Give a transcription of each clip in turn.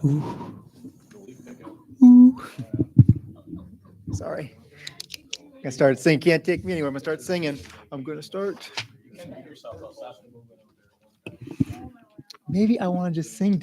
Ooh, ooh. Sorry. I started singing. Can't take me anywhere. I'm gonna start singing. I'm gonna start. Maybe I want to just sing.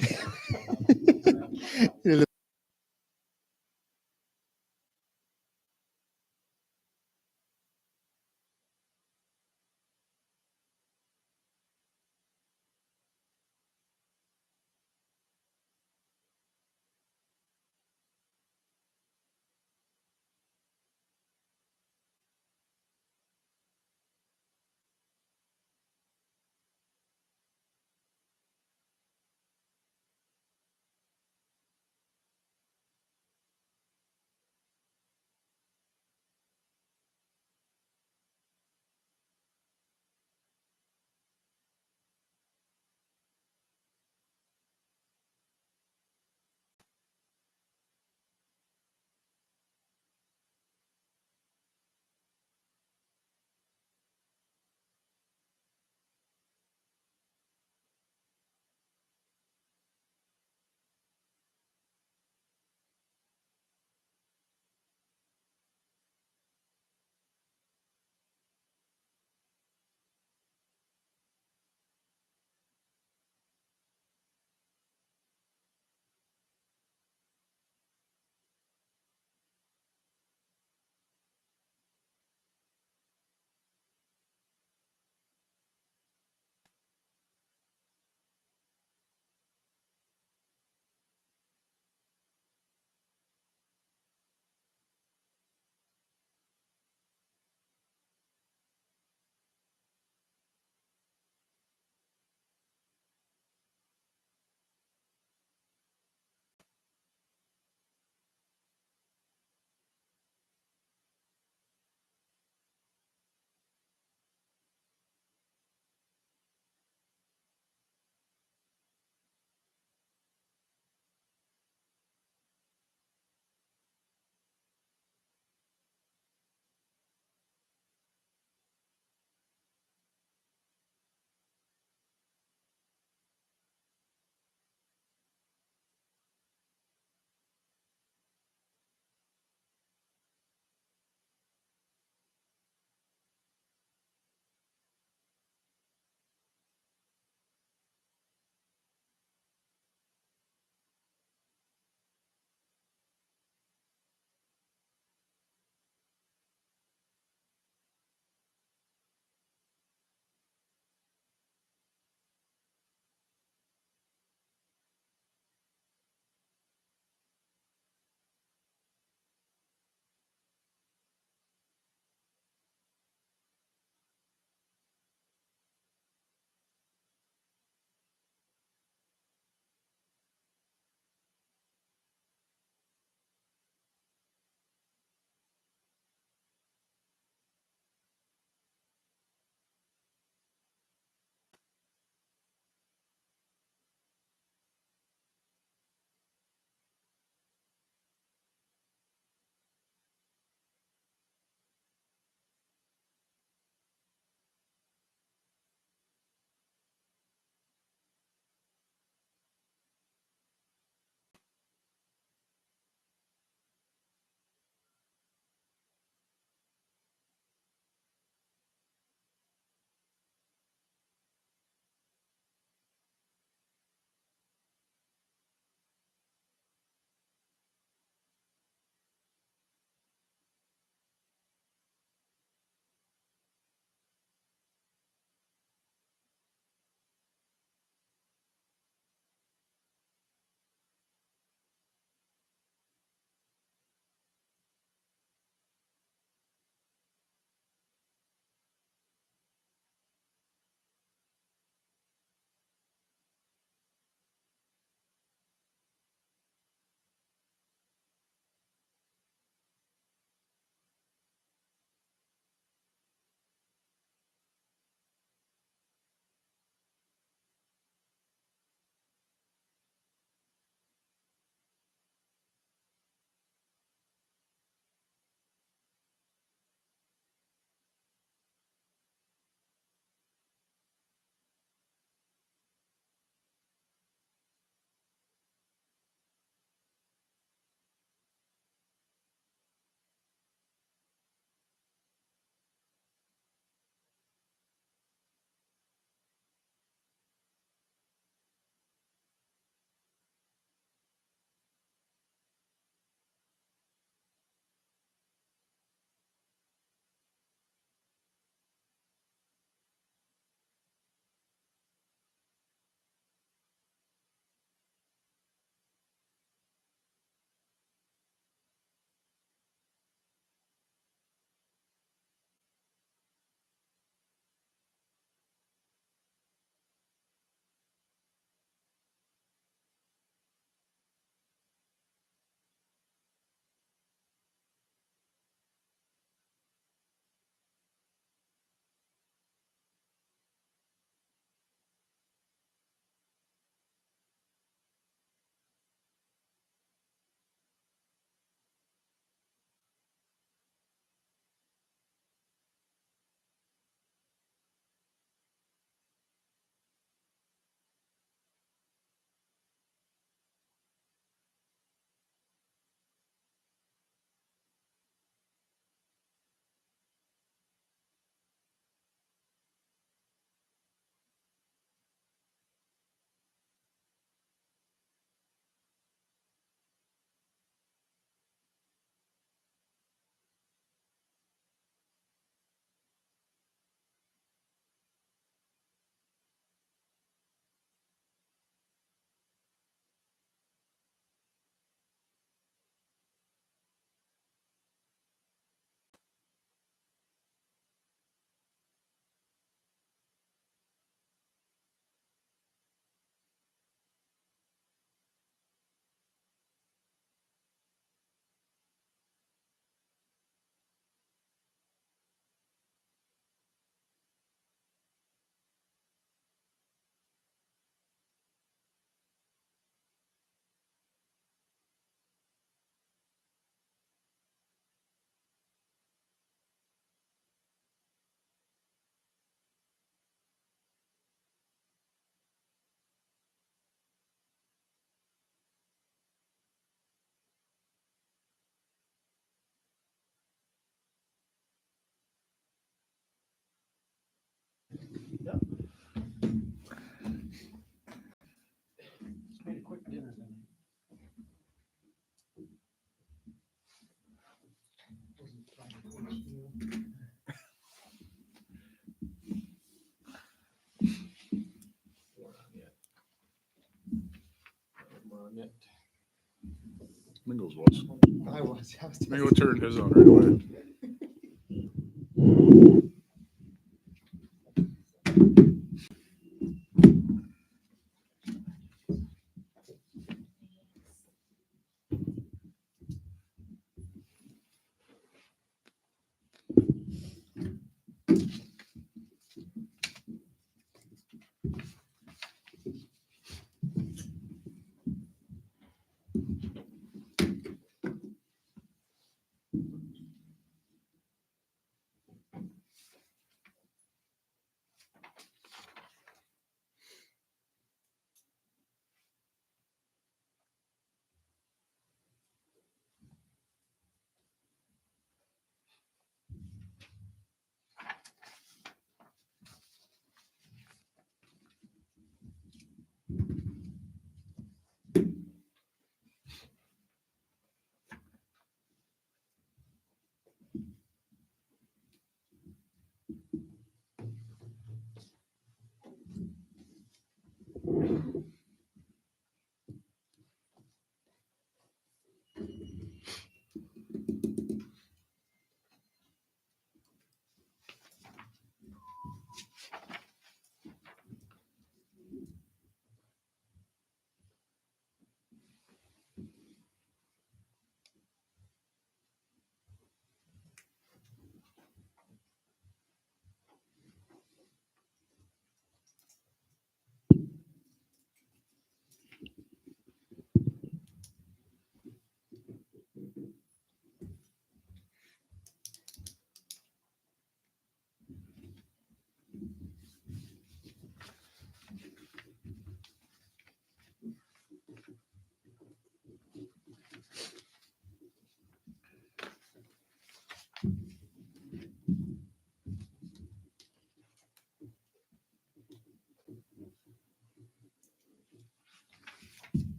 Mingles was. I was. Mingo turned his on right away.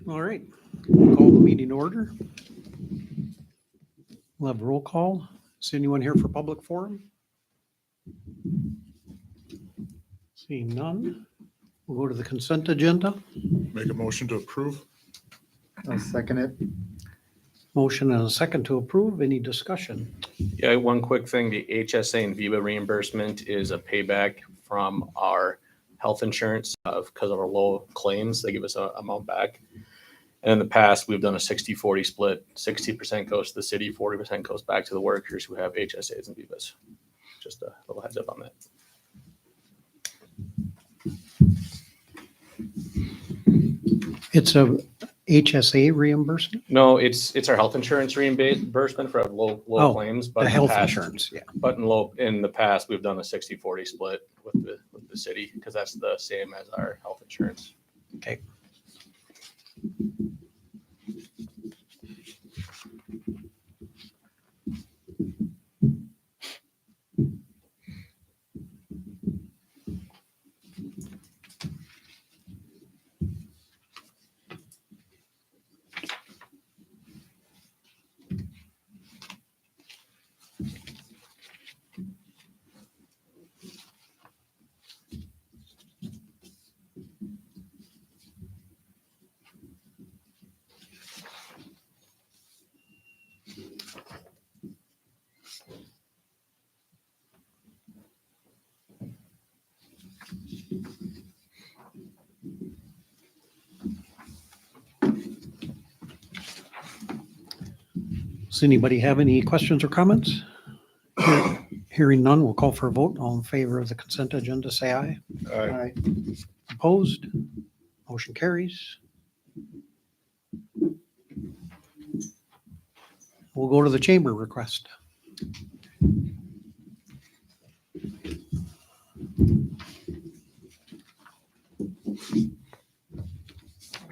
All right, we'll call the meeting to order. We'll have a roll call. Is anyone here for public forum? Seeing none, we'll go to the consent agenda. Make a motion to approve. I'll second it. Motion and a second to approve. Any discussion? Yeah, one quick thing, the HSA and VIVA reimbursement is a payback from our health insurance because of our low claims. They give us an amount back. And in the past, we've done a 60-40 split. 60% goes to the city, 40% goes back to the workers who have HSAs and VIVAs. Just a little heads up on that. It's a HSA reimbursement? No, it's our health insurance reimbursement for low Oh, claims. But The in health past, insurance, yeah. But in the past, we've done a 60-40 split with the city because that's the same as our health insurance. Okay. Does anybody have any questions or comments? Hearing none, we'll call for a vote. All in favor of the consent agenda, say aye. Aye. Opposed? Motion carries. We'll go to the chamber request.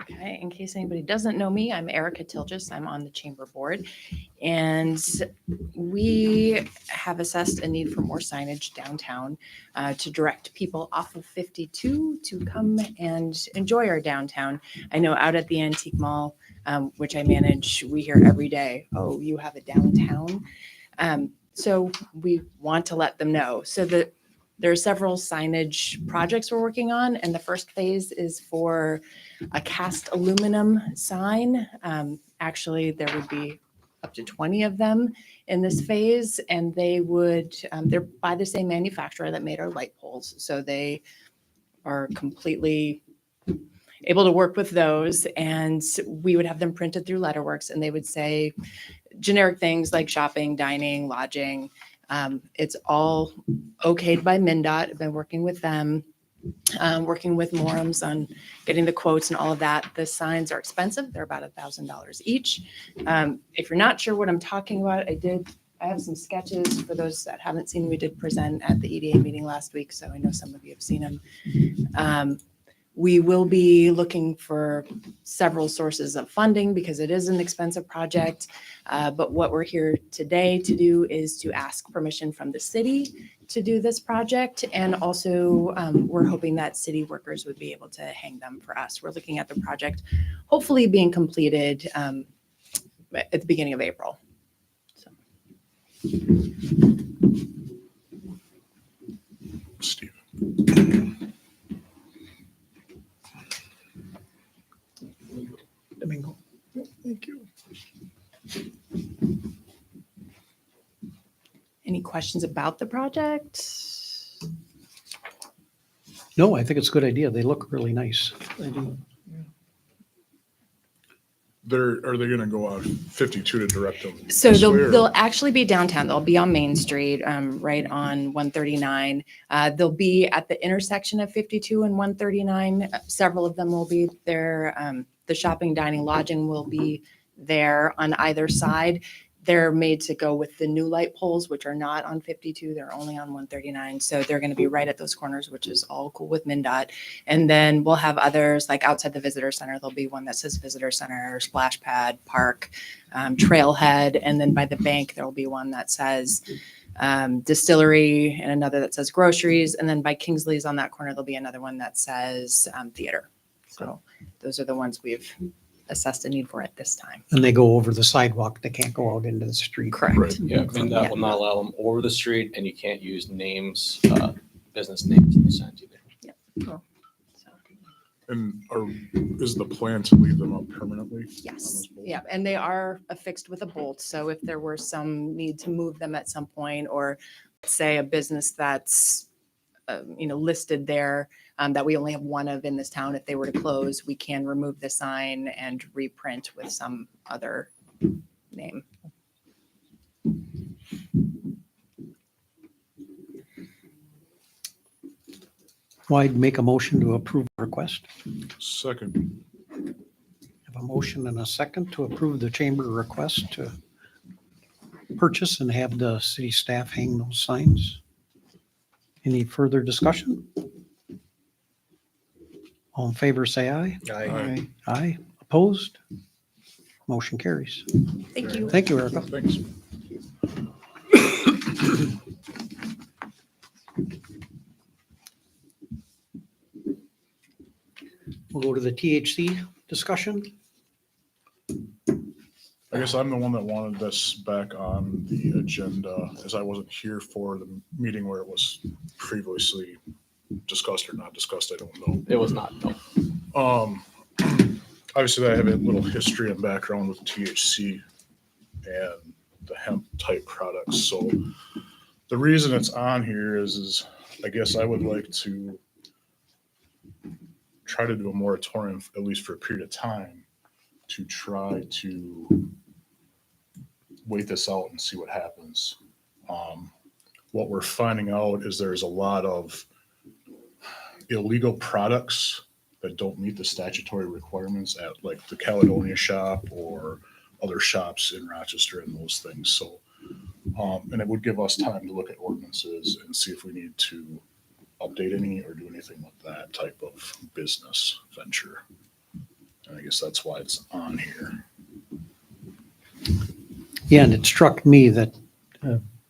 Okay, in case anybody doesn't know me, I'm Erica Tilgis. I'm on the chamber board. And we have assessed a need for more signage downtown to direct people off of 52 to come and enjoy our downtown. I know out at the Antique Mall, which I manage, we hear every day, oh, you have a downtown. So we want to let them know. So there are several signage projects we're working on, and the first phase is for a cast aluminum sign. Actually, there would be up to 20 of them in this phase, and they're by the same manufacturer that made our light poles. So they are completely able to work with those, and we would have them printed through Letterworks, and they would say generic things like shopping, dining, lodging. It's all okayed by MnDOT. I've been working with them, working with Morums on getting the quotes and all of that. The signs are expensive. They're about $1,000 each. If you're not sure what I'm talking about, I have some sketches for those that haven't seen. We did present at the EDA meeting last week, so I know some of you have seen them. We will be looking for several sources of funding because it is an expensive project. But what we're here today to do is to ask permission from the city to do this project. And also we're hoping that city workers would be able to hang them for us. We're looking at the project hopefully being completed at the beginning of April. So. Steve. Domingo. Thank you. Any questions about the project? No, I think it's a good idea. They look really nice. I do. Are they gonna go on 52 to direct them? So this way, or- they'll actually be downtown. They'll be on Main Street, right on 139. They'll be at the intersection of 52 and 139. Several of them will be there. The shopping, dining, lodging will be there on either side. They're made to go with the new light poles, which are not on 52. They're only on 139. So they're going to be right at those corners, which is all cool with MnDOT. And then we'll have others like outside the visitor center. There'll be one that says visitor center, splash pad, park, trailhead. And then by the bank, there'll be one that says distillery and another that says groceries. And then by Kingsley's on that corner, there'll be another one that says theater. So those are the ones we've assessed a need for at this time. And they go over the sidewalk. They can't go out into the street. Correct. Right. Yeah, MnDOT will not allow them over the street, and you can't use names, business names in the signs either. So, And is the plan to leave them up permanently? on yes. those poles? Yeah. And they are affixed with a bolt. So if there were some need to move them at some point, or say a business that's listed there that we only have one of in this town, if they were to close, we can remove the sign and reprint with some other name. Well, I'd make a motion to approve the request. Second. Have a motion and a second to approve the chamber request to purchase and have the city staff hang those signs. Any further discussion? All in favor, say aye. Aye. Aye. Opposed? Motion carries. Thank you. Thank you, Erica. Thanks. We'll go to the THC discussion. I guess I'm the one that wanted this back on the agenda, as I wasn't here for the meeting where it was previously discussed or not discussed. I don't know. It was not, no. Obviously, I have a little history and background with THC and the hemp type products. So the reason it's on here is I guess I would like to try to do a moratorium, at least for a period of time, to try to wait this out and see what happens. What we're finding out is there's a lot of illegal products that don't meet the statutory requirements at like the Caledonia shop or other shops in Rochester and those things. So, and it would give us time to look at ordinances and see if we need to update any or do anything with that type of business venture. And I guess that's why it's on here. Yeah, and it struck me that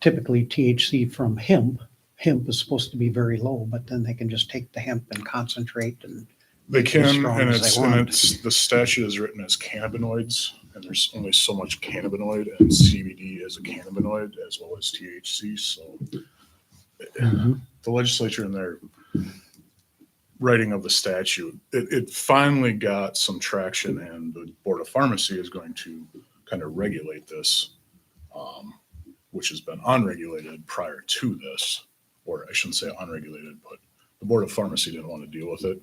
typically THC from hemp is supposed to be very low, but then they can just take the hemp and concentrate and They Make it as can, strong and as they it's, want. the statute is written as cannabinoids, and there's only so much cannabinoid, and CBD is a cannabinoid as well as THC, so the legislature in their writing of the statute, it finally got some traction, and the Board of Pharmacy is going to kind of regulate this, which has been unregulated prior to this, or I shouldn't say unregulated, but the Board of Pharmacy didn't want to deal with it.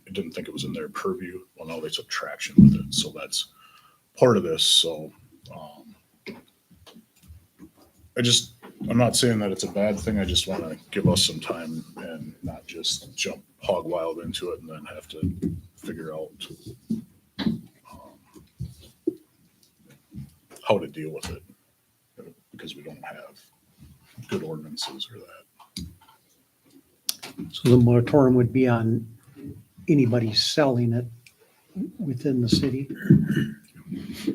It didn't think it was in their purview. Well, now they took traction with it, so that's part of this. So I'm not saying that it's a bad thing. I just want to give us some time and not just jump hog wild into it and then have to figure out how to deal with it, because we don't have good ordinances or that. so the moratorium would be on anybody selling it within the city.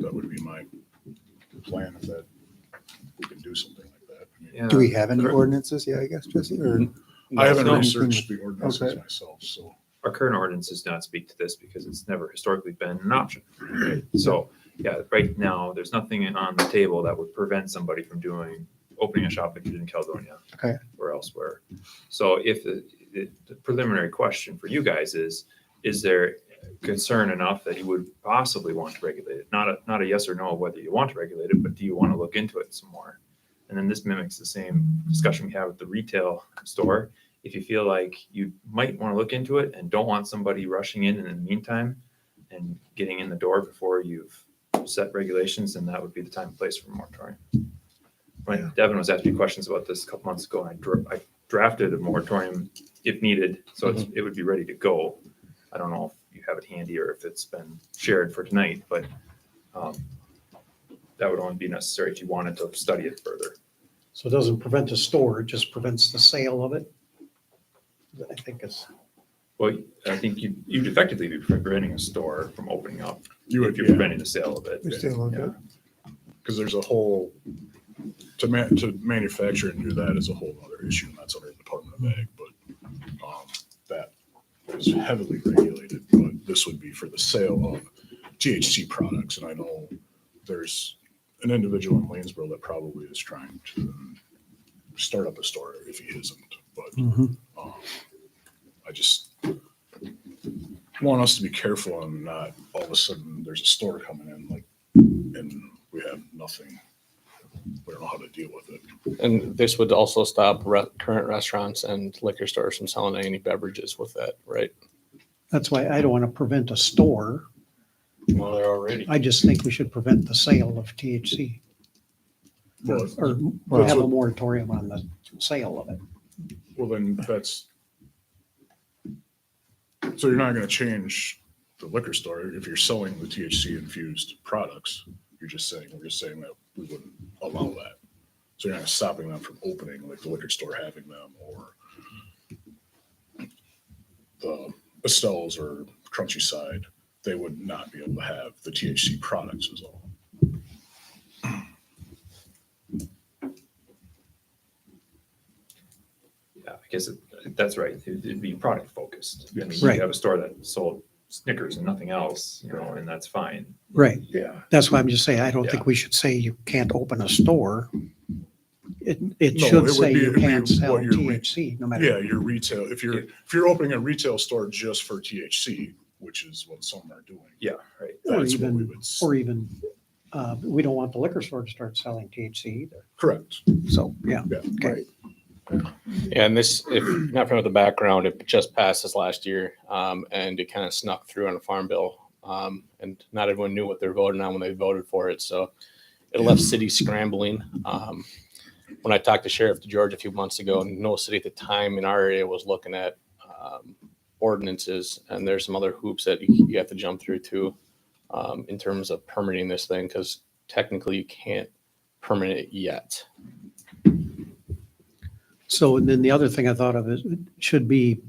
That would be my plan, if that we can do something like that. I mean, Yeah. Do we have any ordinances? Yeah, I guess, Jesse, or? I haven't No. researched the ordinances Okay. myself, so. Our current ordinance does not speak to this because it's never historically been an option. Right? So, yeah, right now, there's nothing on the table that would prevent somebody from opening a shop like you did in Caledonia. Okay. Or elsewhere. So if the preliminary question for you guys is there concern enough that you would possibly want to regulate it? Not a yes or no whether you want to regulate it, but do you want to look into it some more? And then this mimics the same discussion we have with the retail store. If you feel like you might want to look into it and don't want somebody rushing in the meantime and getting in the door before you've set regulations, then that would be the time and place for a moratorium. When Devin was asking me questions about this a couple months ago, and I drafted a moratorium if needed, so it would be ready to go. I don't know if you have it handy or if it's been shared for tonight, but that would only be necessary if you wanted to study it further. So it doesn't prevent a store, it just prevents the sale of it. I think it's, Well, I think you'd effectively be preventing a store from opening up You if would, you're yeah, preventing the sale of it. We still okay. because there's a whole, to manufacture and do that is a whole other issue, and that's under the Department of Ag, but that is heavily regulated, but this would be for the sale of THC products, and I know there's an individual in Lanesboro that probably is trying to start up a store if he isn't, but I just want us to be careful and not all of a sudden there's a store coming in and we have nothing. We don't know how to deal with it. And this would also stop current restaurants and liquor stores from selling any beverages with that, right? that's why I don't want to prevent a store. Well, they're already. I just think we should prevent the sale of THC Well, or Well, have so- a moratorium on the sale of it. well, then that's, so you're not going to change the liquor store if you're selling the THC infused products. We're just saying that we wouldn't allow that. So you're not stopping them from opening, like the liquor store having them, or the Estelle's or Crunchy Side, they would not be able to have the THC products is all. Yeah, I guess that's right. It'd be product focused. I mean, Yes. you Right. have a store that sold Snickers and nothing else, and that's fine. Right. Yeah. That's why I'm just saying, I don't think Yeah. we should say you can't open a store. It No, it should would say be- you it'd be can't sell what your THC, no matter. Yeah, your retail, if you're opening a retail store just for THC, which is what some are doing. Yeah, right. Or That's what we even, would, or even, we don't want the liquor store to start selling THC either. correct. So, yeah. Yeah. Okay. Yeah, and this, if you're not familiar with the background, it just passed this last year, and it kind of snuck through on a farm bill. And not everyone knew what they're voting on when they voted for it, so it left cities scrambling. When I talked to Sheriff George a few months ago, no city at the time in our area was looking at ordinances, and there's some other hoops that you have to jump through too, in terms of permitting this thing, because technically you can't permit it yet. So and then the other thing I thought of is it should be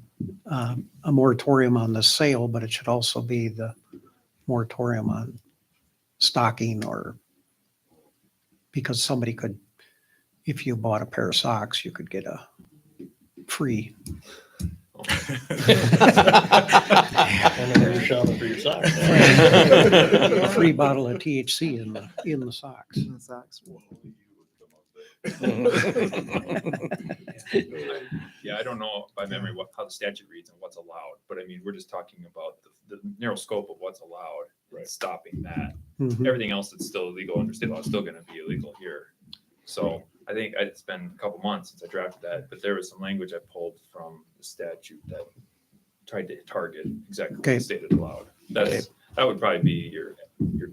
a moratorium on the sale, but it should also be the moratorium on stocking or because somebody could, if you bought a pair of socks, you could get a free. You're shopping for your socks. A free bottle of THC in the socks. Yeah, I don't know by memory how the statute reads and what's allowed, but I mean, we're just talking about the narrow scope of what's allowed and stopping that. Mhm. Everything else that's still illegal under state law is still gonna be illegal here. So I think it's been a couple months since I drafted that, but there was some language I pulled from the statute that tried to target exactly what Okay. the state had allowed. That would probably be your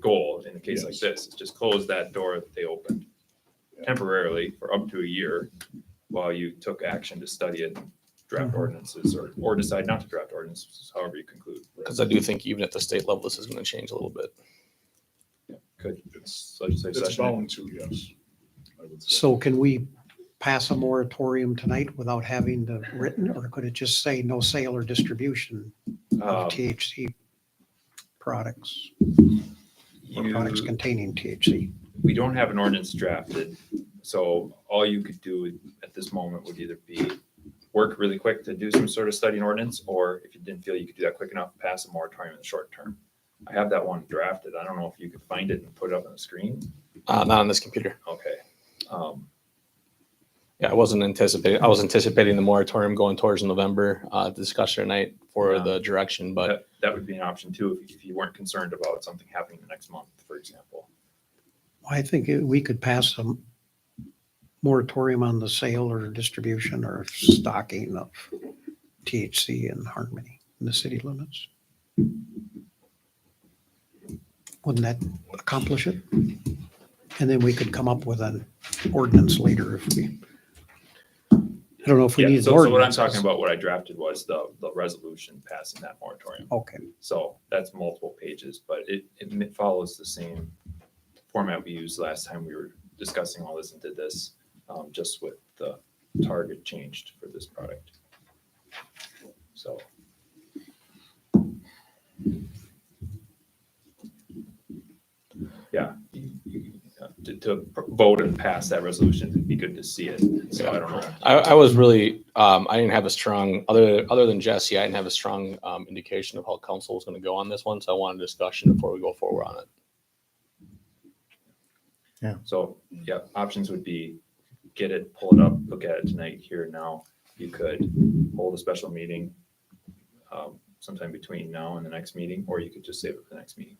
goal in a case like Yes. this, is just close that door that they opened temporarily for up to a year while you took action to study it, and draft ordinances, or decide not to draft ordinances, however you conclude. Because I do think even at the state level, this is going to change a little bit. Could. It's Legislative session. bound to, yes. I would say. So can we pass a moratorium tonight without having the written, or could it just say no sale or distribution of THC products or products You- containing THC? We don't have an ordinance drafted, so all you could do at this moment would either be work really quick to do some sort of study and ordinance, or if you didn't feel you could do that quick enough, pass a moratorium in the short term. I have that one drafted. I don't know if you could find it and put it up on the screen. Not on this computer. Okay. Yeah, I was anticipating the moratorium going towards November discussion tonight for Yeah. the direction, but That would be an option too, if you weren't concerned about something happening the next month, for example. I think we could pass a moratorium on the sale or distribution or stocking of THC in Harmony in the city limits. Wouldn't that accomplish it? And then we could come up with an ordinance later if we, I don't know if we Yeah, need an so what I'm ordinance. talking about, what I drafted was the resolution passing that moratorium. Okay, So that's multiple pages, but it follows the same format we used last time we were discussing all this and did this, just with the target changed for this product. So. Yeah, to vote and pass that resolution, it'd be good to see it. So I don't know. I was really, I didn't have a strong, other than Jesse, I didn't have a strong indication of how council was going to go on this one. So I wanted discussion before we go forward on it. So, yeah, options would be get it, pull it up, look at it tonight, here and now. You could hold a special meeting sometime between now and the next meeting, or you could just save it for the next meeting.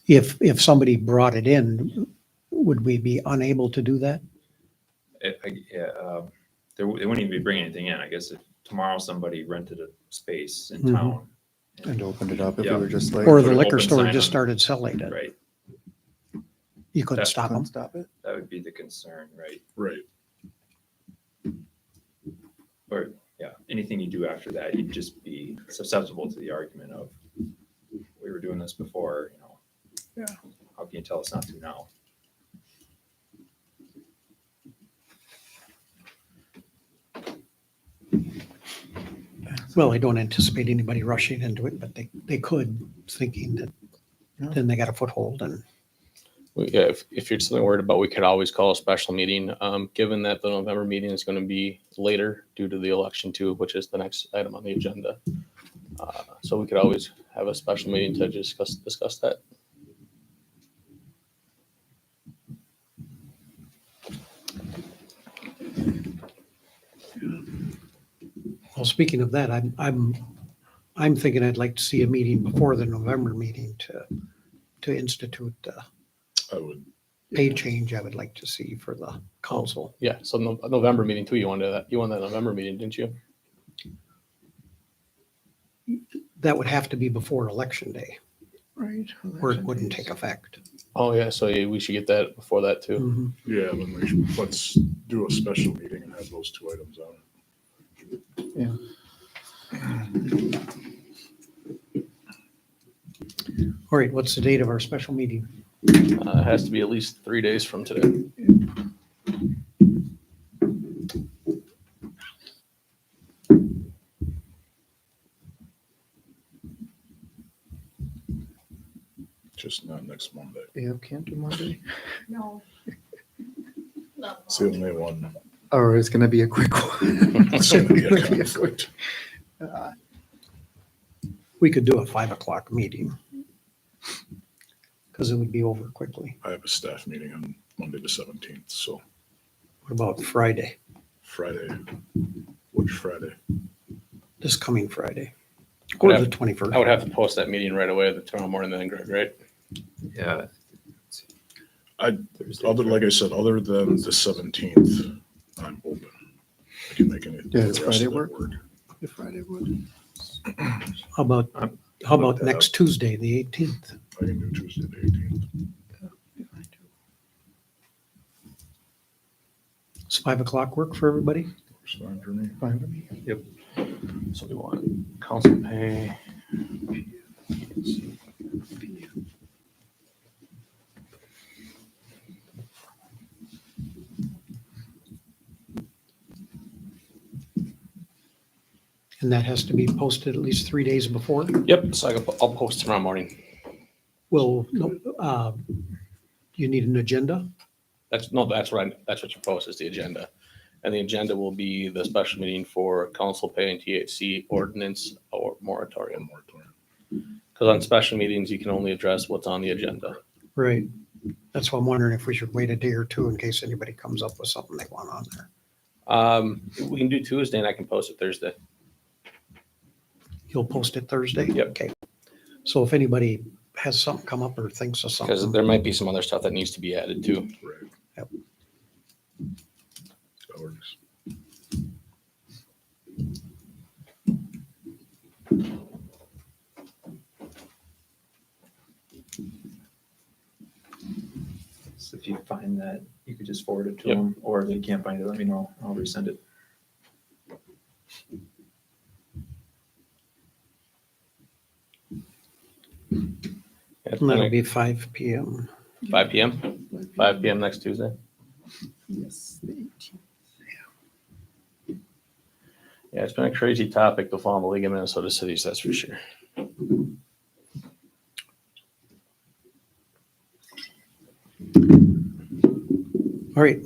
if somebody brought it in, would we be unable to do that? They wouldn't even be bringing anything in. I guess if tomorrow somebody rented a space in Mhm. town, And opened it up if we Yeah. were just like. Or put the an liquor open store sign just on- started selling it? right, You couldn't That- stop them? Couldn't stop it. that would be the concern, right? Right. Or, yeah, anything you do after that, you'd just be susceptible to the argument of, we were doing this before, you know. Yeah. How can you tell us not to now? Well, I don't anticipate anybody rushing into it, but they could, thinking that Yeah. then they got a foothold and Yeah, if you're something worried about, we could always call a special meeting. Given that the November meeting is going to be later due to the election too, which is the next item on the agenda. So we could always have a special meeting to discuss that. well, speaking of that, I'm thinking I'd like to see a meeting before the November meeting to institute the I would. pay change I would like to see for the council. Yeah, so November meeting too. You wanted that November meeting, didn't you? That would have to be before election day, Right. or it wouldn't take effect. Oh yeah, so yeah, we should get that before that too. Mhm. Yeah, let's do a special meeting and have those two items on it. All right, what's the date of our special meeting? It has to be at least 3 days from today. Just not next Monday. Yeah, can't do Monday. No. It's the only one. Or it's gonna be a quick one. It's gonna be a Gonna be a conflict. We could do a 5 o'clock meeting. Because it would be over quickly. I have a staff meeting on Monday the 17th, so What about Friday, Friday, which Friday? this coming Friday? Or Would the have- 21st? I would have to post that meeting right away tomorrow morning then, Greg, right? Yeah. I- Thursday, Other, like I said, other than the 17th, I'm open. I can make any. Yeah, does the rest Friday of it work? If Friday would. How about, I'm- how I'll look about that next Tuesday, the 18th? I can do Tuesday the 18th. Does 5 o'clock work for everybody? It's fine for me. Fine with me. So we want council pay. And that has to be posted at least 3 daas before? Yep, so I'll post tomorrow morning. Well, no, you need an agenda? That's what you post is the agenda. And the agenda will be the special meeting for council pay and THC ordinance or moratorium. Because on special meetings, you can only address what's on the agenda. Right. That's why I'm wondering if we should wait a day or two in case anybody comes up with something they want on there. We can do Tuesday and I can post it Thursday. You'll post it Thursday? Yep. Okay. So if anybody has something come up or thinks of Because something, there might be some other stuff that needs to be added too. Right. Yep. That works. So if you find that, you could just forward it to Yep. them, or if you can't find it, let me know. I'll resend it. It's and that'll been be 5 PM. 5 p.m. 5 p.m. next Tuesday. Yes, the 18th. Yeah, it's been a crazy topic to follow the League of Minnesota Cities, that's for sure. All right.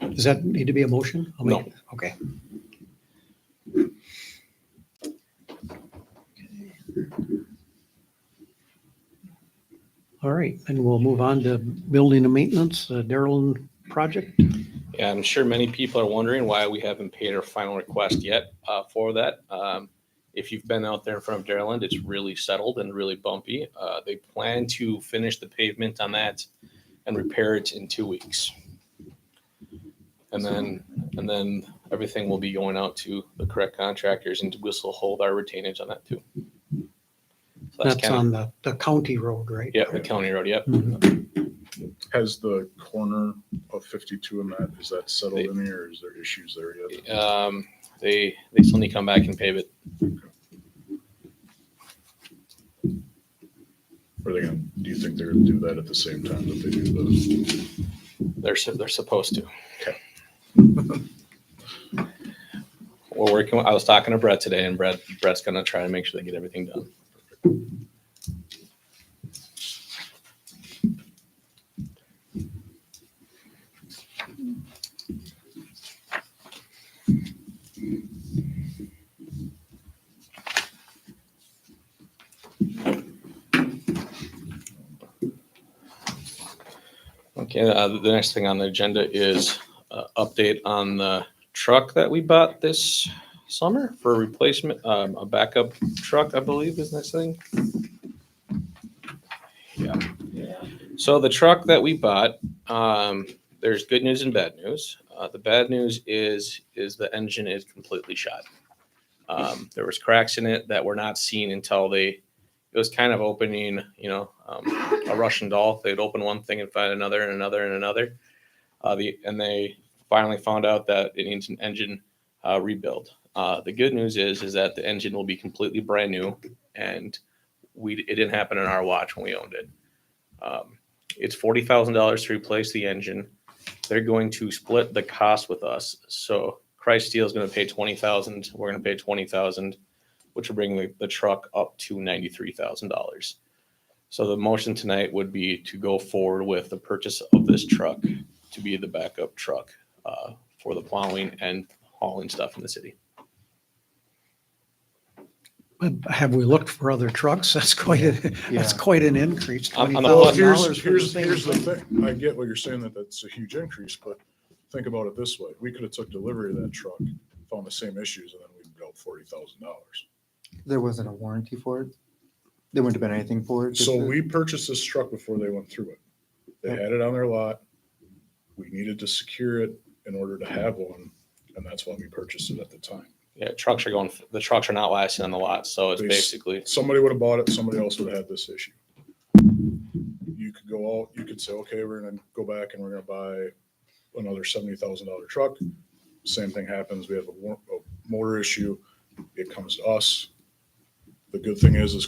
Does that need to be a motion? I'll make No. it. Okay. All right, and we'll move on to building and maintenance, Darrell project. Yeah, I'm sure many people are wondering why we haven't paid our final request yet for that. If you've been out there in front of Dairyland, it's really settled and really bumpy. They plan to finish the pavement on that and repair it in 2 weeks. And then everything will be going out to the correct contractors and we'll still hold our retainage on that too. So That's kind on the county road, right? yeah, the county road, yep. Mhm. Has the corner of 52 and that, is that settled in here, or is there issues there yet? They still need to come back and pave it. Are they gonna, do you think they're gonna do that at the same time that they do the? They're supposed to. Okay. We're working. I was talking to Brett today, and Brett's gonna try to make sure they get everything done. Okay, the next thing on the agenda is update on the truck that we bought this summer for replacement, a backup truck, I believe is the next thing. Yeah. So the truck that we bought, there's good news and bad news. The bad news is the engine is completely shot. There was cracks in it that were not seen until it was kind of opening, a Russian doll. They'd open one thing and find another and another and another. And they finally found out that it needs an engine rebuild. The good news is that the engine will be completely brand new, and it didn't happen in our watch when we owned it. It's $40,000 to replace the engine. They're going to split the cost with us. So Christ Steel is going to pay $20,000. We're going to pay $20,000, which will bring the truck up to $93,000. So the motion tonight would be to go forward with the purchase of this truck to be the backup truck for the plowing and hauling stuff in the city. But have we looked for other trucks? That's quite an increase. On the Well, $20,000 for the here's same the thing. thing. I get what you're saying, that that's a huge increase, but think about it this way. We could have took delivery of that truck, found the same issues, and then we'd go $40,000. There wasn't a warranty for it. There wouldn't have been anything for it. just So the- we purchased this truck before they went through it. They had it on their lot. We needed to secure it in order to have one, and that's why we purchased it at the time. Yeah, the trucks are not lasting on the lot. So it's They- basically, Somebody would have bought it, somebody else would have had this issue. You could go out, you could say, okay, we're gonna go back and we're gonna buy another $70,000 truck. Same thing happens, we have a motor issue, it comes to us. The good thing is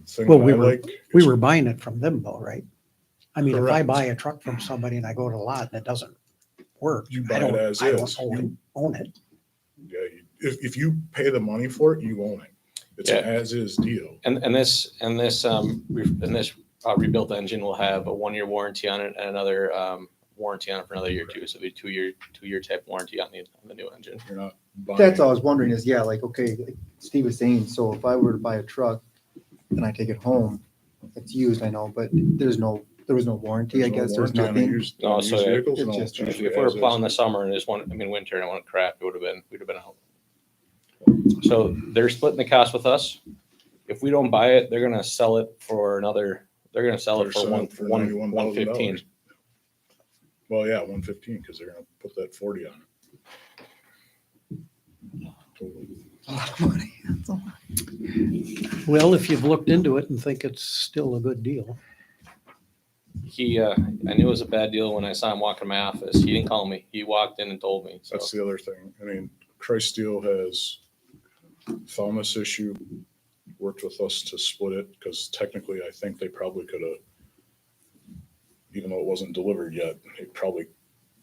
thing Well, that we I were- like. We is- were buying it from them though, right? I mean, if I Correct. buy a truck from somebody and I go to the lot and it doesn't work, You I buy it don't, as I is. don't own it. Yeah, if you pay the money for it, you own it. It's an Yeah. as-is deal. and this rebuilt engine will have a 1-year warranty on it and another warranty on it for another year too. So it'll be two-year type warranty on the new engine. You're not buying. That's all I was wondering is, yeah, like, okay, like Steve was saying, so if I were to buy a truck and I take it home, it's used, I know, but there was no warranty, I guess, there's warranty on nothing. used- No, on so used vehicles? it's No, just- it's If usually we were as is. plowing this summer and winter and it went crap, we'd have been out. So they're splitting the cost with us. If we don't buy it, they're gonna sell it for They're selling it for one $91,000. 115. Well, yeah, 115, because they're gonna put that 40 on it. Total. A lot of money. That's a lot. Well, if you've looked into it and think it's still a good deal. I knew it was a bad deal when I saw him walk in my office. He didn't call me. He walked in and told me. So That's the other thing. I mean, Christ Steel has found this issue, worked with us to split it, because technically I think they probably could have, even though it wasn't delivered yet, it probably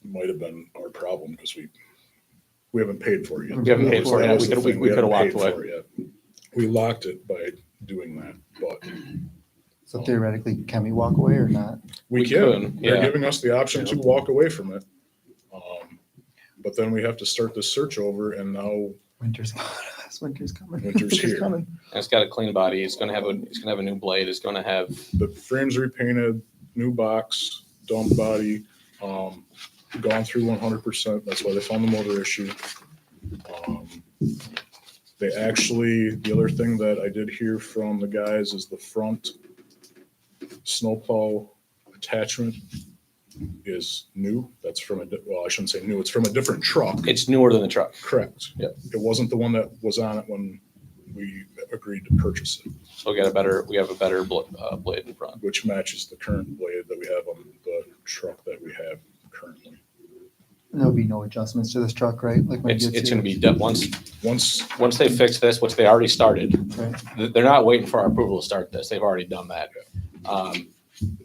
might have been our problem, because we haven't paid for it yet. We haven't paid for it That yet. was We the could've- thing. we could've haven't walked paid for it yet. We locked it by doing that, but So theoretically, can we walk away or not? we We can. could, They're yeah. giving us the option to walk away from it. But then we have to start this search over, and now Winter's coming. Winter's coming. Winter's here. coming. and it's got a clean body. It's gonna have a new blade. It's gonna have the frame's repainted, new box, dump body, gone through 100%. That's why they found the motor issue. They actually, the other thing that I did hear from the guys is the front snowplow attachment is new. That's from well, I shouldn't say new. It's from a different truck. it's newer than the truck. Correct. Yep. It wasn't the one that was on it when we agreed to purchase it, So we have a better blade in front. which matches the current blade that we have on the truck that we have currently. And there'll be no adjustments to this truck, right? Like when it It's gets gonna here? be once Once they fix this, which they already started. Right. They're not waiting for our approval to start this. They've already done that.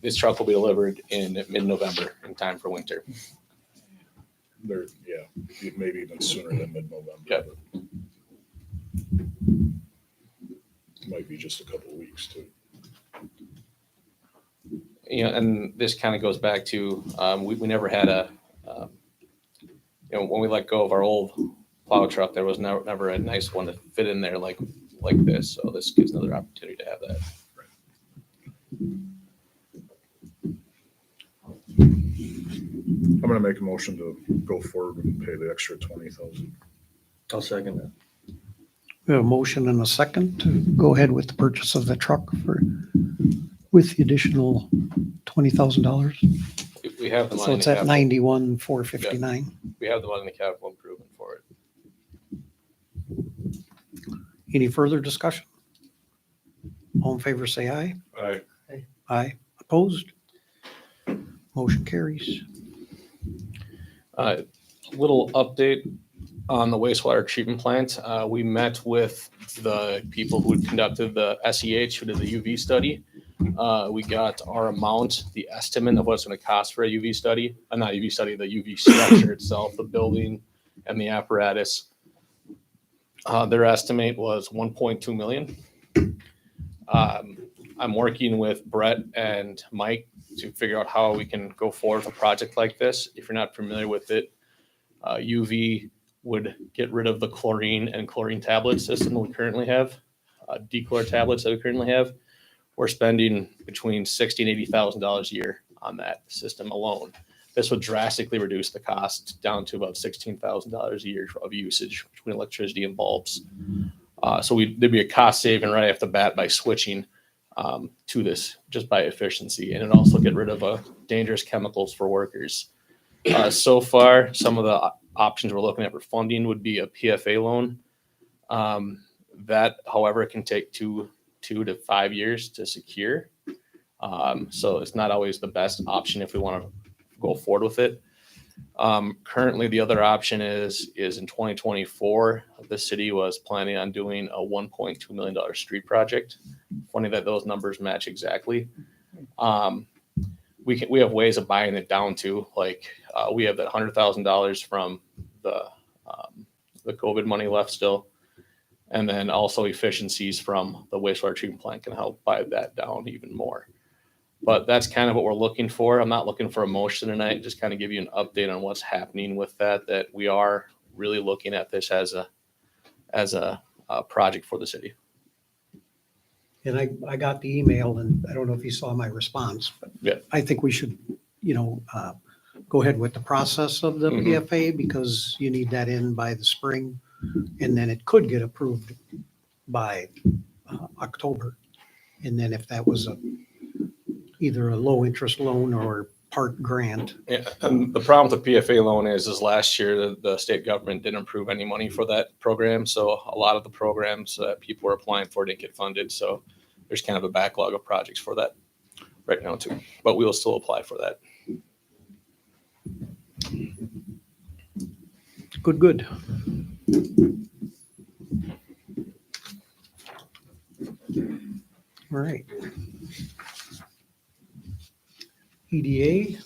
This truck will be delivered in mid-November in time for winter. They're, yeah, maybe even sooner than mid-November. Yeah. but Might be just a couple of weeks too. You know, and this kind of goes back to, we never had when we let go of our old plow truck, there was never a nice one to fit in there like this. So this gives another opportunity to have that. I'm gonna make a motion to go forward and pay the extra 20,000. I'll second that. We have a motion and a second to go ahead with the purchase of the truck with the additional $20,000. We have the money. So in it's the at capital. 91,459. We have the money in the capital improvement for it. Any further discussion? All in favor, say aye. Aye. Opposed? Motion carries. Little update on the wastewater treatment plant. We met with the people who had conducted the SEH, who did the UV study. We got our amount, the estimate of what it's going to cost for a UV study, not UV study, the UV structure itself, the building and the apparatus. Their estimate was 1.2 million. I'm working with Brett and Mike to figure out how we can go forward with a project like this. If you're not familiar with it, UV would get rid of the chlorine and chlorine tablet system that we currently have, dechlor tablets that we currently have. We're spending between $60,000 and $80,000 a year on that system alone. This would drastically reduce the cost down to about $16,000 a year of usage between electricity and bulbs. So there'd be a cost saving right off the bat by switching to this just by efficiency, and it also get rid of dangerous chemicals for workers. So far, some of the options we're looking at for funding would be a PFA loan. That, however, can take two to 5 years to secure. So it's not always the best option if we want to go forward with it. Currently, the other option is in 2024, the city was planning on doing a $1.2 million street project. Funny that those numbers match exactly. We have ways of buying it down to, like we have that $100,000 from the COVID money left still, and then also efficiencies from the wastewater treatment plant can help buy that down even more. But that's kind of what we're looking for. I'm not looking for a motion tonight, just kind of give you an update on what's happening with that we are really looking at this as a project for the city. And I got the email, and I don't know if you saw my response, but Yeah. I think we should, go ahead with the process of the Mhm. PFA, because you need that in by the spring, and then it could get approved by October. And then if that was either a low interest loan or part grant. Yeah, and the problem with the PFA loan is last year the state government didn't approve any money for that program, so a lot of the programs that people were applying for didn't get funded. So there's kind of a backlog of projects for that right now too, but we will still apply for that. Good. All right. EDA.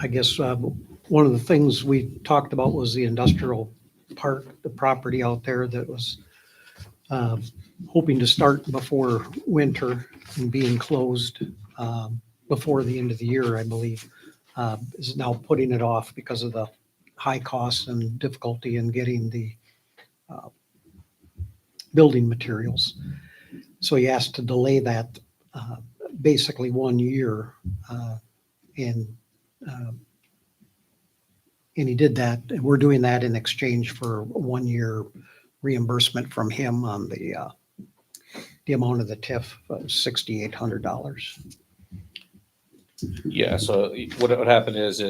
I guess one of the things we talked about was the industrial park, the property out there that was hoping to start before winter and being closed before the end of the year, I believe, is now putting it off because of the high costs and difficulty in getting the building materials. So he asked to delay that basically 1 year, and he did that. And we're doing that in exchange for 1 year reimbursement from him on the amount of the TIF of $6,800. Yeah, so what happened is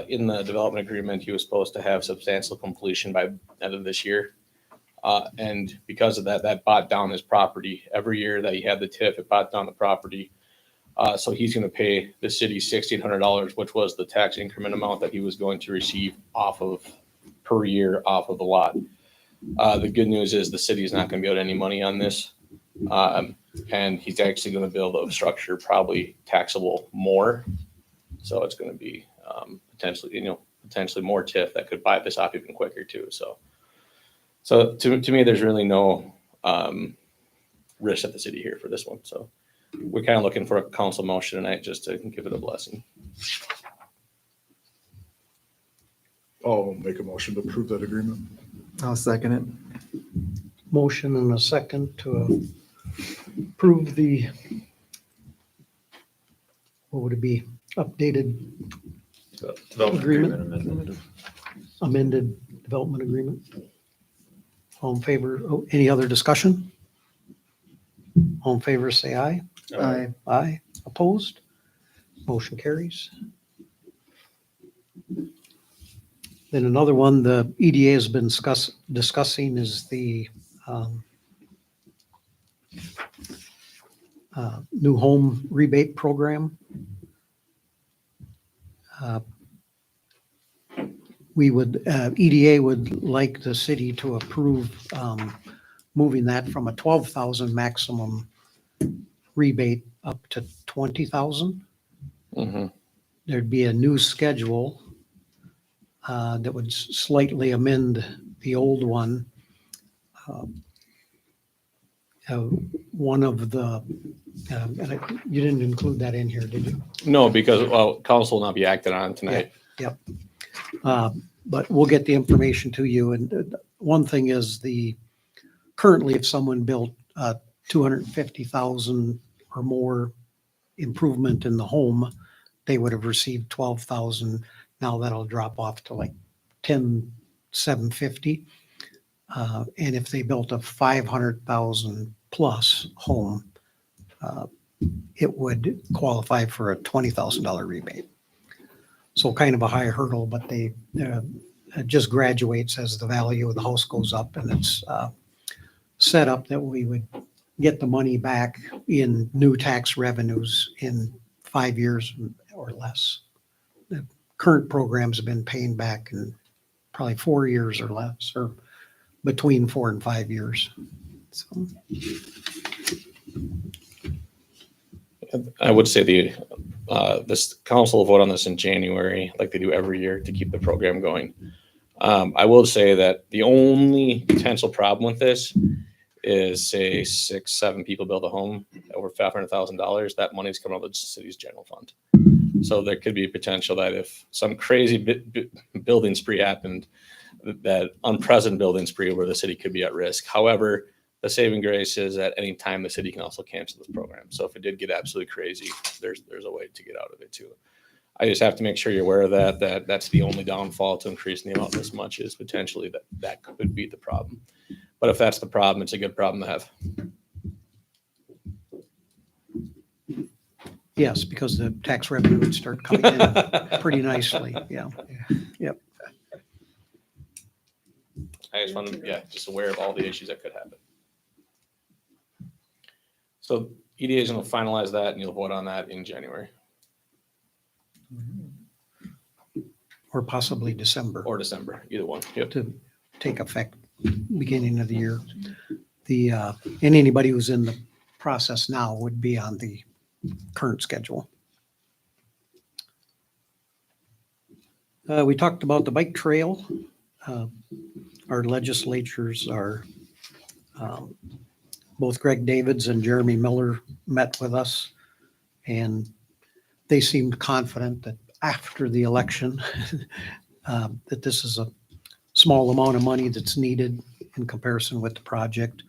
in the development agreement, he was supposed to have substantial completion by end of this year. And because of that bought down his property. Every year that he had the TIF, it bought down the property. So he's going to pay the city $1,600, which was the tax increment amount that he was going to receive per year off of the lot. The good news is the city is not going to be owed any money on this. And he's actually going to build a structure probably taxable more. So it's going to be potentially more TIF that could buy this off even quicker too. So to me, there's really no risk at the city here for this one. So we're kind of looking for a council motion tonight just to give it a blessing. I'll make a motion to approve that agreement. I'll second it. Motion and a second to approve the, what would it be, updated Development Agreement. amendment. amended development agreement. All in favor, any other discussion? All in favor, say aye. Aye. Aye. Opposed? Motion carries. Then another one the EDA has been discussing is the new home rebate program. EDA would like the city to approve moving that from a 12,000 maximum rebate up to 20,000. Mhm. There'd be a new schedule that would slightly amend the old one. One of the, you didn't include that in here, did you? No, because, well, council will not be acted on tonight. But we'll get the information to you. And one thing is currently if someone built 250,000 or more improvement in the home, they would have received 12,000. Now that'll drop off to like 10,750. And if they built a 500,000 plus home, it would qualify for a $20,000 rebate. So kind of a high hurdle, but it just graduates as the value of the house goes up, and it's set up that we would get the money back in new tax revenues in 5 years or less. The current programs have been paying back in probably 4 years or less, or between 4 and 5 years. So. I would say this council will vote on this in January, like they do every year, to keep the program going. I will say that the only potential problem with this is, say 6, 7 people build a home over $500,000. That money's coming out of the city's general fund. So there could be potential that if some crazy building spree happened, that unprecedented building spree where the city could be at risk. However, the saving grace is at any time the city can also cancel this program. So if it did get absolutely crazy, there's a way to get out of it too. I just have to make sure you're aware of that's the only downfall to increasing the amount this much, is potentially that could be the problem. But if that's the problem, it's a good problem to have. Yes, because the tax revenue would start coming in pretty nicely. Yeah. Yep. I just want to, just aware of all the issues that could happen. So EDA is going to finalize that, and you'll vote on that in January Or possibly December or December, either one. Yep. to take effect beginning of the year. And anybody who's in the process now would be on the current schedule. We talked about the bike trail. Our legislatures are, both Greg Davids and Jeremy Miller met with us, and they seemed confident that after the election, that this is a small amount of money that's needed in comparison with the project.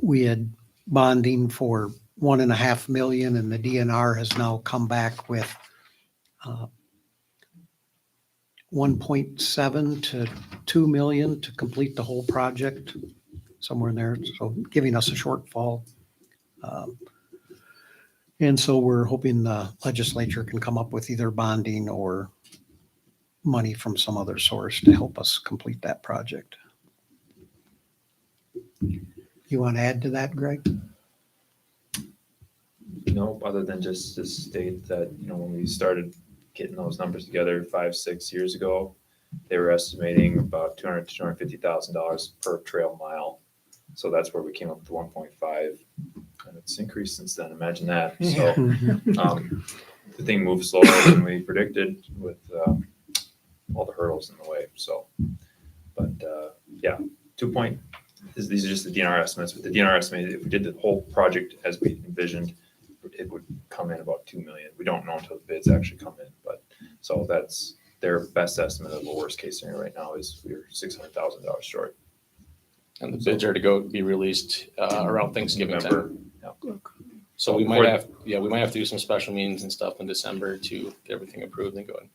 We had bonding for $1.5 million, and the DNR has now come back with 1.7 to 2 million to complete the whole project, somewhere in there. So giving us a shortfall. And so we're hoping the legislature can come up with either bonding or money from some other source to help us complete that project. You want to add to that, Greg? No, other than just to state that, when we started getting those numbers together 5-6 years ago, they were estimating about $200,000 to $250,000 per trail mile. So that's where we came up with 1.5, and it's increased since then. Imagine that. So the thing moved slower than we predicted with all the hurdles in the way. So, but 2 these are just the DNR estimates, but the DNR estimated if we did the whole project as we envisioned, it would come in about 2 million. We don't know until the bids actually come in, but so that's their best estimate of the worst case scenario right now is we're $600,000 short. And the bids are to be released around Thanksgiving time. Yeah. So we might have to do some special meetings and stuff in December to get everything approved and going.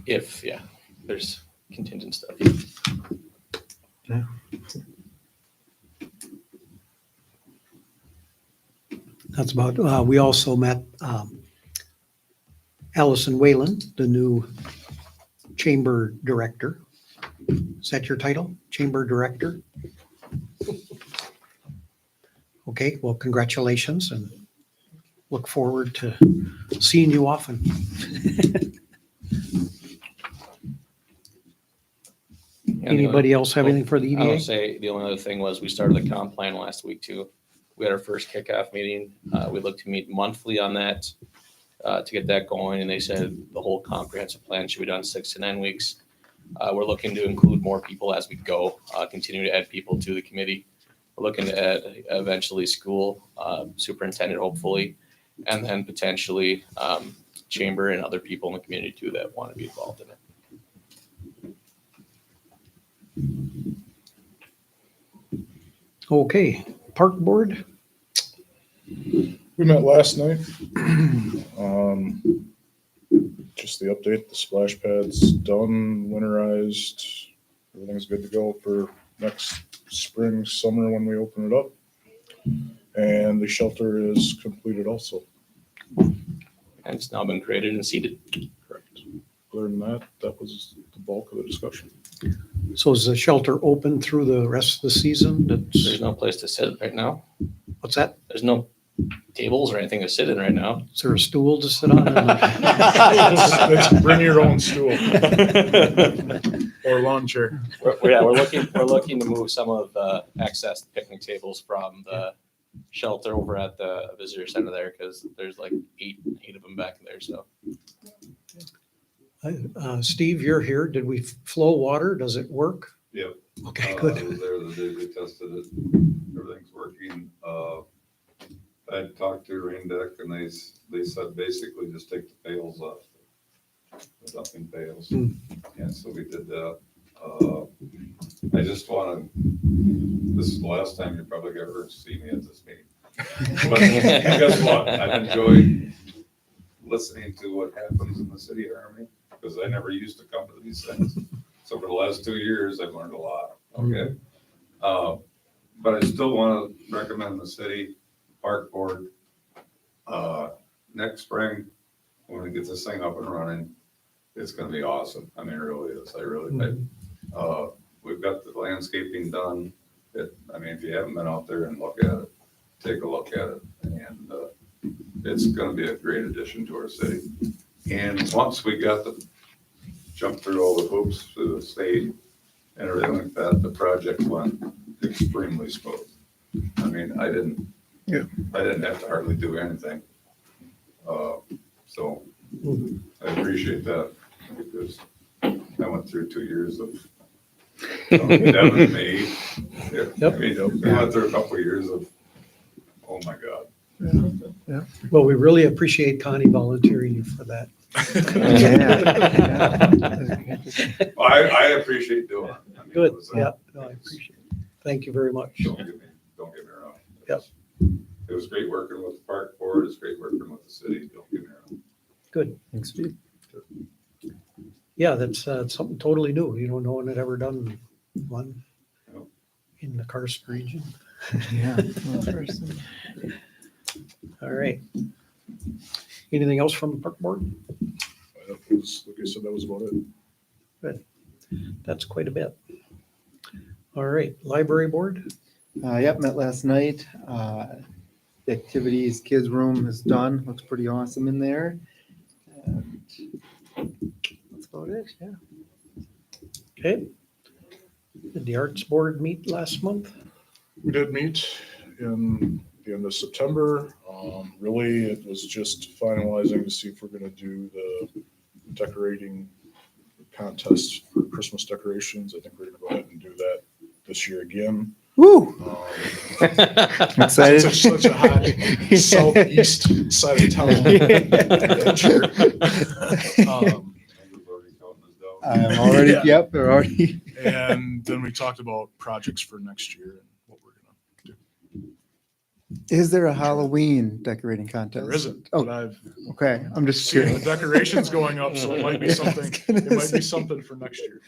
If there's contingent stuff. Yeah. That's about, we also met Allison Whalen, the new chamber director. Is that your title? Chamber director? Okay, well, congratulations and look forward to seeing you often. Anybody else have anything for the I would EDA? say the only other thing was we started the comp plan last week too. We had our first kickoff meeting. We look to meet monthly on that to get that going. And they said the whole comprehensive plan should be done 6 to 9 weeks. We're looking to include more people as we go, continue to add people to the committee. We're looking to add eventually school superintendent, hopefully, and then potentially chamber and other people in the community too that want to be involved in it. Okay, park board? We met last night. Just the update, the splash pad's done, winterized. Everything's good to go for next spring, summer when we open it up. And the shelter is completed also. And it's now been created and seeded. Correct. Other than that, that was the bulk of the discussion. So is the shelter open through the rest of the season? There's no place to sit right now. What's that? There's no tables or anything to sit in right now. Is there a stool to sit on? Let's bring your own stool or lawn chair. We're looking to move some of the excess picnic tables from the shelter over at the visitor center there because there's like eight of them back there. So Steve, you're here. Did we flow water? Does it work? Yep. Okay, I good. was there the day they tested it. Everything's working. I talked to Rain Deck and they said basically just take the pails off, the dumping pails. Hmm. And so we did that. I just want to, this is the last time you're probably ever see me at this meeting. But guess what? I've enjoyed listening to what happens in the city army because I never used to come to these things. So for the last 2 years, I've learned a lot. Okay. But I still want to recommend the city park board, next spring, when we get this thing up and running, it's going to be awesome. I mean, it really is. We've got the landscaping done. I mean, if you haven't been out there and look at it, take a look at it. And it's going to be a great addition to our city. And once we got the jump through all the hoops through the state and everything like that, the project went extremely smooth. I mean, I didn't have to hardly do anything. So I appreciate that because I went through 2 years of Devin and me. Yep. I mean, I went through a couple of years of, oh my God. Well, we really appreciate Connie volunteering you for that. I appreciate doing it. I mean, Good, it was, yeah, no, I appreciate it. Thank you very much. Don't get me wrong. Yep. It was great working with the park board. It's great working with the city. Don't get me wrong. Good. Thanks, Steve. Yeah, that's something totally new. You don't know one had ever done one Nope. in the Karst region. Yeah. All right. Anything else from the park board? That was, like I said, that was about it. That's quite a bit. All right, library board? Yep, met last night. The activities, kids room is done. Looks pretty awesome in there. And that's about it, yeah. Okay. Did the arts board meet last month? We did meet in the end of September. Really, it was just finalizing to see if we're going to do the decorating contest for Christmas decorations. I think we're going to go ahead and do that this year again. Woo! Excited. Such a hot southeast side of town. Adventure. Andrew's already counting us down. I'm already, Yeah. yep, they're already. And then we talked about projects for next year and what we're going to do. Is there a Halloween decorating contest? There isn't, Oh, but I've okay. I'm just seen the curious. decorations going up, so it might be Yeah, I something. was gonna It might say. be something for next year.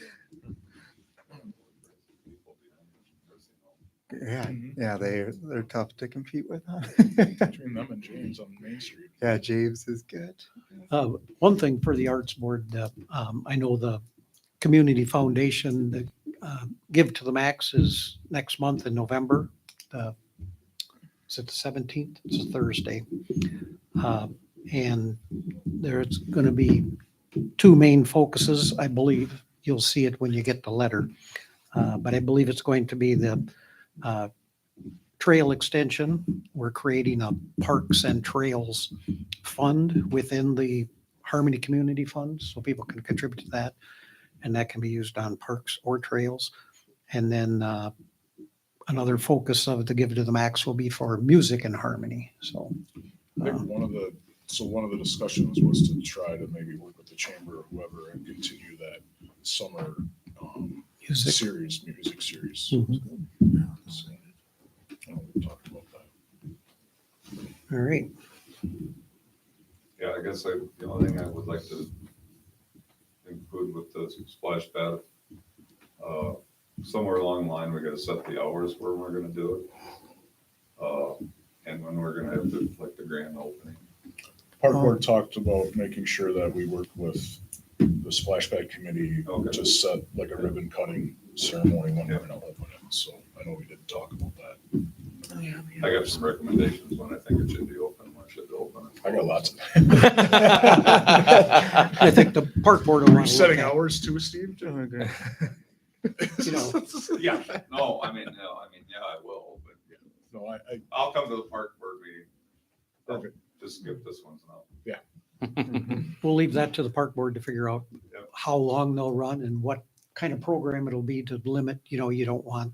Yeah, yeah, they're tough to compete with, huh? Between them and James on Main Street. Yeah, James is good. One thing for the arts board, I know the community foundation, the Give to the Max is next month in November. The It's at the 17th. It's a Thursday. And there's going to be two main focuses, I believe. You'll see it when you get the letter. But I believe it's going to be the trail extension. We're creating a parks and trails fund within the Harmony Community Fund, so people can contribute to that. And that can be used on parks or trails. And then another focus of to give to the max will be for music and harmony. So I think one of the discussions was to try to maybe work with the chamber or whoever and continue that summer music. music series. Mhm. So, I know we talked about that. All right. Yeah, I guess the only thing I would like to include with the splash pad, somewhere along the line, we gotta set the hours where we're gonna do it. And when we're gonna have the grand opening. Park board talked about making sure that we work with the splash pad committee to set like a ribbon cutting ceremony when we're gonna open it. So I know we did talk about that. I got some recommendations when I think it should be open, when it should be open. I got lots. I think the park board will Are want we to setting look at, hours too, Steve? Oh, great. you know, Yeah, no, I mean, yeah, I will, but No, I I'll come to the park board meeting. Perfect. Just skip this one now. we'll leave that to the park board to figure out Yep. how long they'll run and what kind of program it'll be to limit, you don't want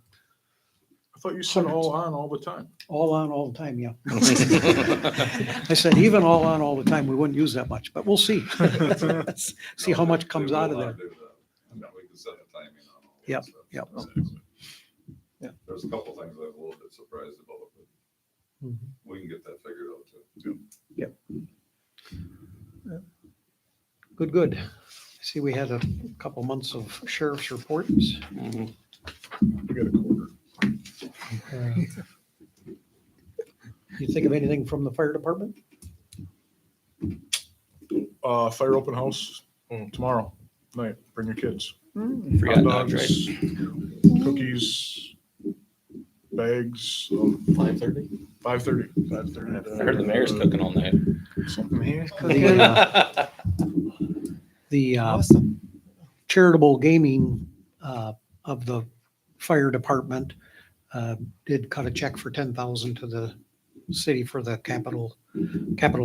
thought you said all on all the time. all on all the time, yeah. I said even all on all the time, we wouldn't use that much, but we'll see. See how much comes out of there. We can set a timing on all. Yep, that stuff. yep. Yeah. There's a couple things I was a little bit surprised about, but Mhm. we can get that figured out too. Good. I see we had a couple months of sheriff's reports. Mhm. We got a quarter. You think of anything from the fire department? Fire open house tomorrow night. Bring your kids. Free Hot hot dogs, right? dogs, cookies, bags of 5:30? 5:30. I heard the mayor's cooking all night. Something here. The Awesome. charitable gaming of the fire department did cut a check for 10,000 to the city for the capital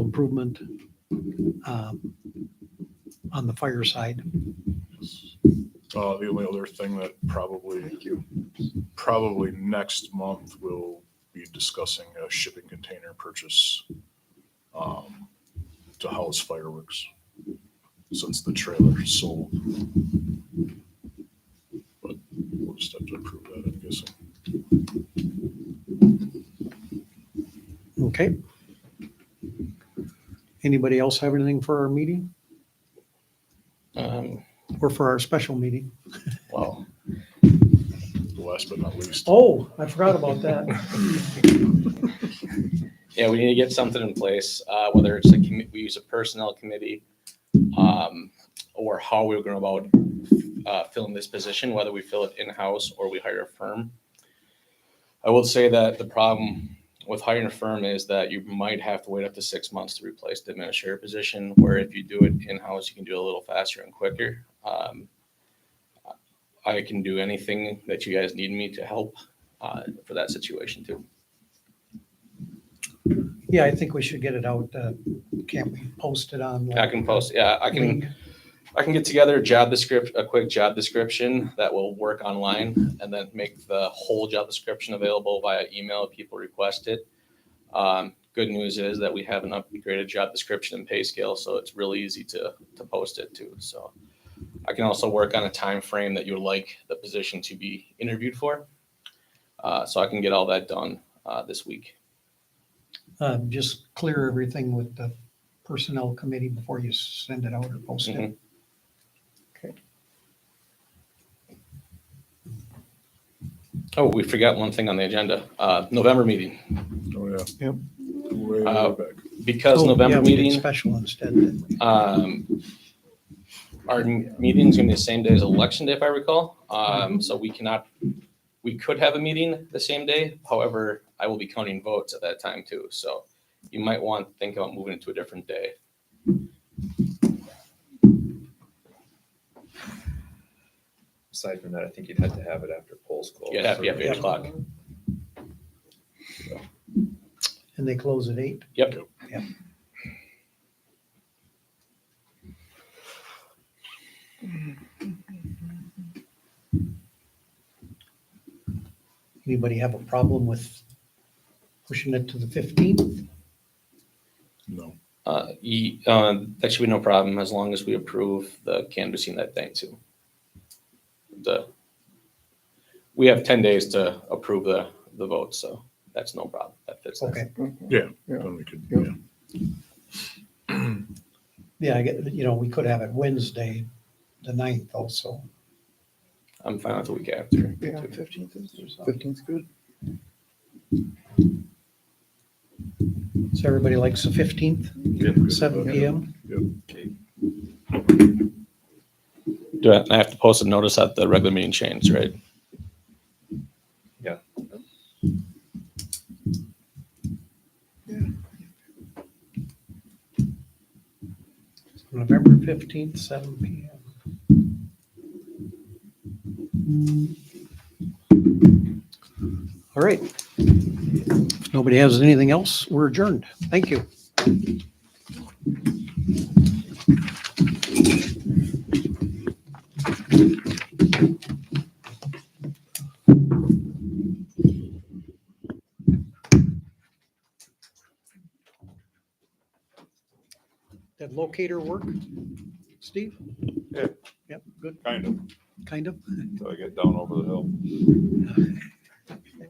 improvement on the fire side. The only other thing that probably next month we'll be discussing a shipping container purchase to house fireworks since the trailer is sold. But we'll just have to approve that, I'm guessing. Okay. Anybody else have anything for our meeting or for our special meeting? Well, Last but not least. Oh, I forgot about that. yeah, we need to get something in place, whether it's we use a personnel committee, or how we're going about filling this position, whether we fill it in-house or we hire a firm. I will say that the problem with hiring a firm is that you might have to wait up to 6 months to replace the administrator position, where if you do it in-house, you can do it a little faster and quicker. I can do anything that you guys need me to help for that situation too. Yeah, I think we should get it out. Can't we post it on? I can post, yeah, I can get together a quick job description that will work online and then make the whole job description available via email if people request it. Good news is that we have an upgraded job description and pay scale, so it's really easy to post it too. So I can also work on a time frame that you'd like the position to be interviewed for. So I can get all that done this week. Just clear everything with the personnel committee before you send it out or post it. Mhm. Okay. Oh, we forgot one thing on the agenda, November meeting. Oh, yeah. Yep. Way back. Because Oh, November yeah, we did meeting, special instead. didn't we? our meeting's gonna be the same day as election day, if I recall. So we cannot We could have a meeting the same day. However, I will be counting votes at that time too. So you might want to think about moving it to a different day. Aside from that, I think you'd have to have it after polls close. You'd have to have 8 o'clock. And they close at 8? Yep. Yep. Anybody have a problem with pushing it to the 15th? No. That should be no problem as long as we approve the canvassing that day too. We have 10 days to approve the vote, so that's no problem. That fits. That. Okay. Yeah. Yeah. Then we could, Yeah. yeah. Yeah, I get, we could have it Wednesday, the 9th also. I'm fine with the week after. Yeah, 15th is good. So everybody likes the 15th, Yeah, good. 7 PM? Do I have to post a notice at the regular meeting change, right? Yeah. November 15th, 7 PM. All right. If nobody has anything else, we're adjourned. Thank you. Did locator work, Steve? Yeah. Yep, good, Kind of, kind of. until I get down over the hill.